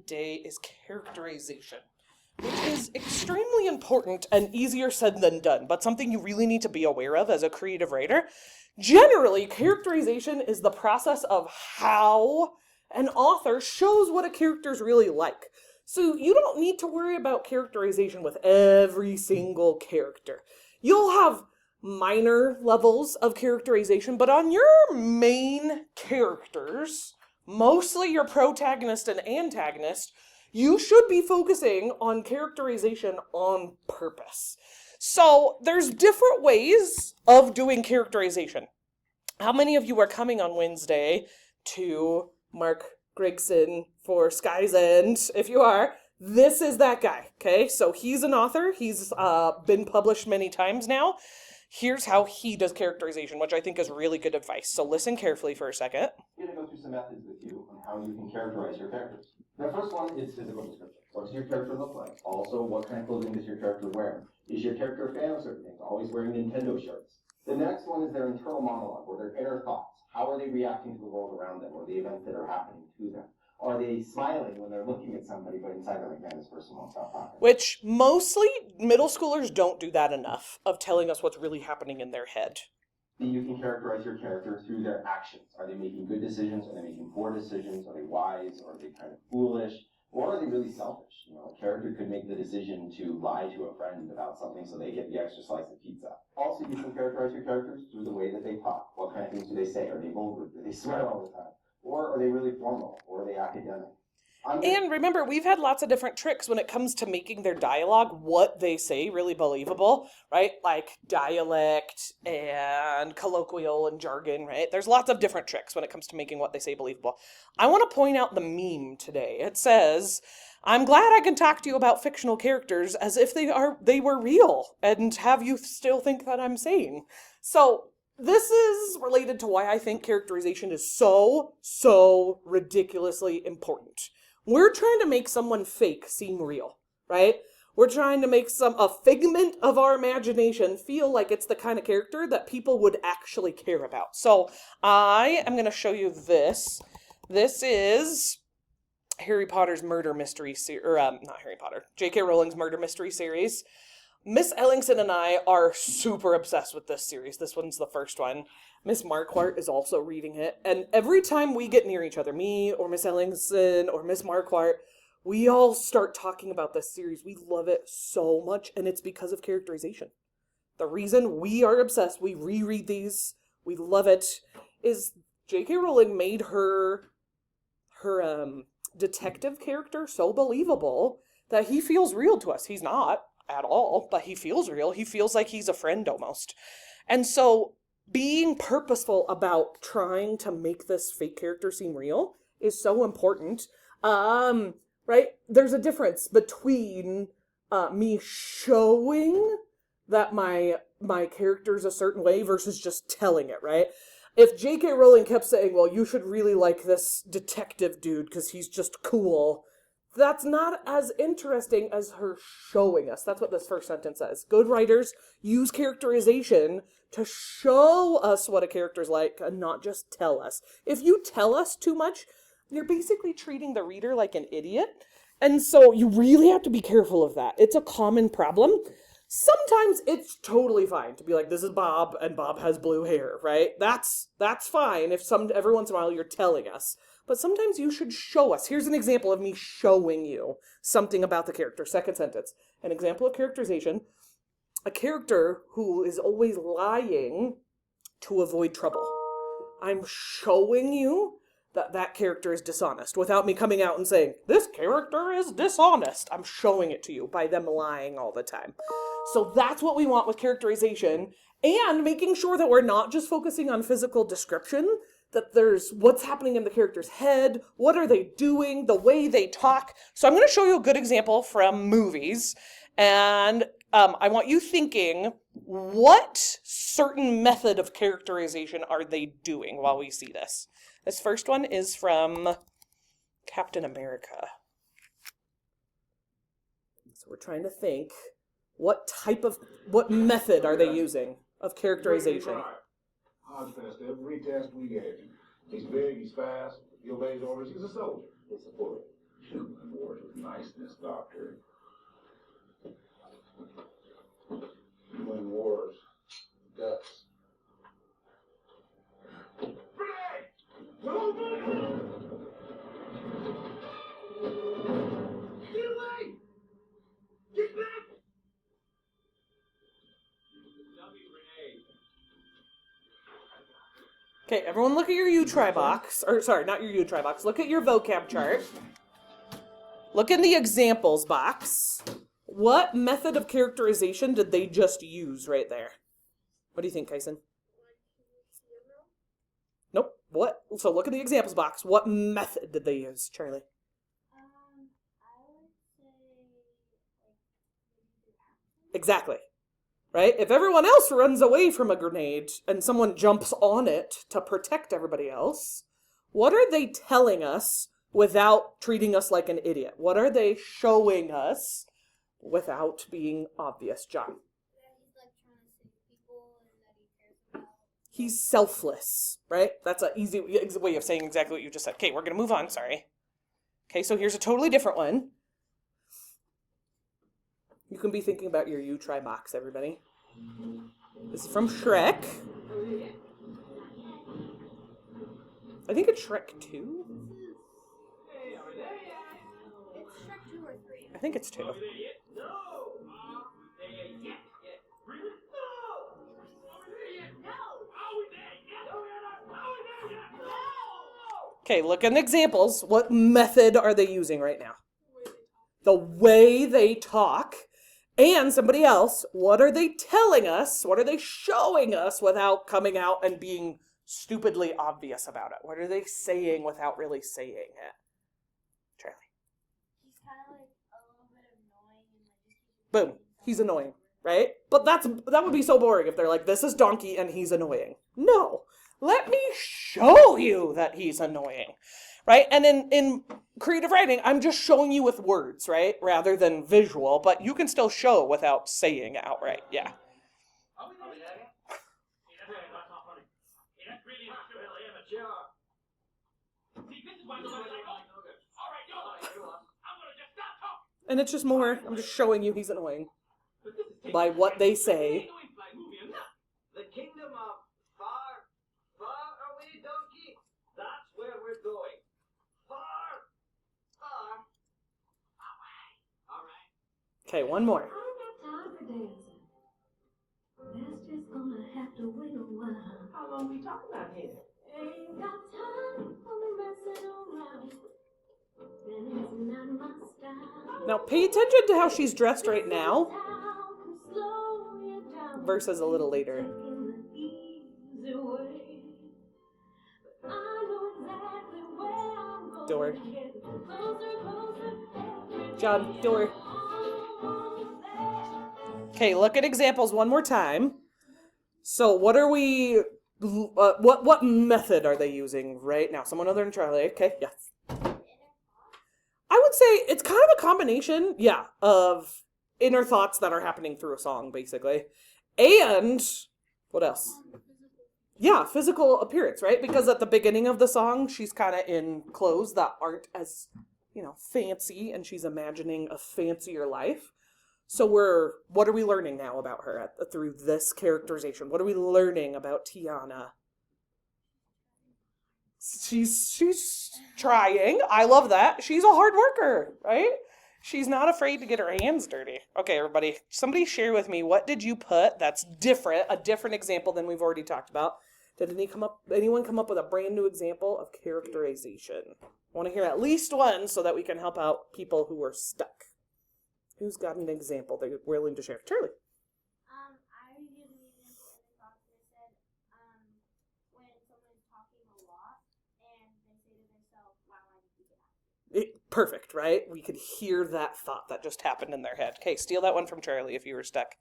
today is characterization, which is extremely important and easier said than done, but something you really need to be aware of as a creative writer. Generally, characterization is the process of how an author shows what a character's really like. So you don't need to worry about characterization with every single character. You'll have minor levels of characterization, but on your main characters, mostly your protagonist and antagonist, you should be focusing on characterization on purpose. So there's different ways of doing characterization. How many of you are coming on Wednesday to Mark Gregson for Sky's End? If you are, this is that guy, okay? So he's an author. He's been published many times now. Here's how he does characterization, which I think is really good advice. So listen carefully for a second. I'm going to go through some methods with you on how you can characterize your characters. The first one is physical description. What does your character look like? Also, what kind of clothing does your character wear? Is your character a fan of certain things? Always wearing Nintendo shirts? The next one is their internal monologue, or their inner thoughts. How are they reacting to the world around them, or the events that are happening to them? Are they smiling when they're looking at somebody, but inside they're like, man, this person won't stop talking? Which mostly middle schoolers don't do that enough of telling us what's really happening in their head. You can characterize your character through their actions. Are they making good decisions? Are they making poor decisions? Are they wise? Or are they kind of foolish? Or are they really selfish? You know, a character could make the decision to lie to a friend about something so they get the extra slice of pizza. Also, you can characterize your characters through the way that they talk. What kind of things do they say? Are they vulgar? Do they swear all the time? Or are they really formal? Or are they academic? And remember, we've had lots of different tricks when it comes to making their dialogue, what they say, really believable, right? Like dialect and colloquial and jargon, right? There's lots of different tricks when it comes to making what they say believable. I want to point out the meme today. It says, I'm glad I can talk to you about fictional characters as if they were real and have you still think that I'm sane. So this is related to why I think characterization is so ridiculously important. We're trying to make someone fake seem real, right? We're trying to make a figment of our imagination feel like it's the kind of character that people would actually care about. So I am going to show you this. This is Harry Potter's murder mystery series, or not Harry Potter, J.K. Rowling's murder mystery series. Miss Ellingson and I are super obsessed with this series. This one's the first one. Miss Marquardt is also reading it. And every time we get near each other, me or Miss Ellingson or Miss Marquardt, we all start talking about this series. We love it so much, and it's because of characterization. The reason we are obsessed, we reread these, we love it, is J.K. Rowling made her detective character so believable that he feels real to us. He's not at all, but he feels real. He feels like he's a friend almost. And so being purposeful about trying to make this fake character seem real is so important. Right? There's a difference between me showing that my character's a certain way versus just telling it, right? If J.K. Rowling kept saying, well, you should really like this detective dude because he's just cool, that's not as interesting as her showing us. That's what this first sentence says. Good writers use characterization to show us what a character's like and not just tell us. If you tell us too much, you're basically treating the reader like an idiot. And so you really have to be careful of that. It's a common problem. Sometimes it's totally fine to be like, this is Bob and Bob has blue hair, right? That's fine if every once in a while you're telling us. But sometimes you should show us. Here's an example of me showing you something about the character. Second sentence. An example of characterization. A character who is always lying to avoid trouble. I'm showing you that character is dishonest without me coming out and saying, this character is dishonest. I'm showing it to you by them lying all the time. So that's what we want with characterization, and making sure that we're not just focusing on physical description, that there's what's happening in the character's head, what are they doing, the way they talk. So I'm going to show you a good example from movies, and I want you thinking, what certain method of characterization are they doing while we see this? This first one is from Captain America. So we're trying to think, what method are they using of characterization? Hodge passed every test we gave him. He's big, he's fast, he obeys orders, he's a soldier. He's a bullet. Shoot, doctor. Win wars. Guts. Okay, everyone look at your U-Try box. Or, sorry, not your U-Try box. Look at your vocab chart. Look in the examples box. What method of characterization did they just use right there? What do you think, Kyson? Nope. What? So look at the examples box. What method did they use, Charlie? I would say, Exactly. Right? If everyone else runs away from a grenade and someone jumps on it to protect everybody else, what are they telling us without treating us like an idiot? What are they showing us without being obvious, John? yeah, he's like trying to save people and that he cares about. He's selfless, right? That's an easy way of saying exactly what you just said. Okay, we're going to move on, sorry. Okay, so here's a totally different one. You can be thinking about your U-Try box, everybody. This is from Shrek. I think it's Shrek 2. It's Shrek 2 or 3. I think it's 2. Okay, look at examples. What method are they using right now? The way they talk. And somebody else, what are they telling us? What are they showing us without coming out and being stupidly obvious about it? What are they saying without really saying it? Charlie. He's kind of like a little bit annoying and like just keeps Boom. He's annoying, right? But that would be so boring if they're like, this is Donkey and he's annoying. No. Let me show you that he's annoying. Right? And in creative writing, I'm just showing you with words, right? Rather than visual, but you can still show without saying it outright. Yeah. And it's just more, I'm just showing you he's annoying by what they say. The kingdom of far, far away, Donkey. That's where we're going. Far, far away. All right. Okay, one more. I ain't got time for dancing. That's just gonna have to wait a while. How long we talking about here? Ain't got time for me messing around. And it's not my style. Now pay attention to how she's dressed right now Town can slow you down. versus a little later. Taking the easy way. But I know exactly where I'm going. Door. Getting closer, closer every John, door. almost there. Okay, look at examples one more time. So what are we, what method are they using right now? Someone other than Charlie. Okay, yes. I would say it's kind of a combination, yeah, of inner thoughts that are happening through a song, basically. And what else? Yeah, physical appearance, right? Because at the beginning of the song, she's kind of in clothes that aren't as, fancy, and she's imagining a fancier life. So what are we learning now about her through this characterization? What are we learning about Tiana? She's trying. I love that. She's a hard worker, right? She's not afraid to get her hands dirty. Okay, everybody, somebody share with me, what did you put that's different, a different example than we've already talked about? Did anyone come up with a brand new example of characterization? I want to hear at least one so that we can help out people who are stuck. Who's got an example they're willing to share? Charlie. I would give an example in the box that said, when someone's talking a lot and they say to themselves, wow, I need to get out. Perfect, right? We could hear that thought that just happened in their head. Okay, steal that one from Charlie if you were stuck.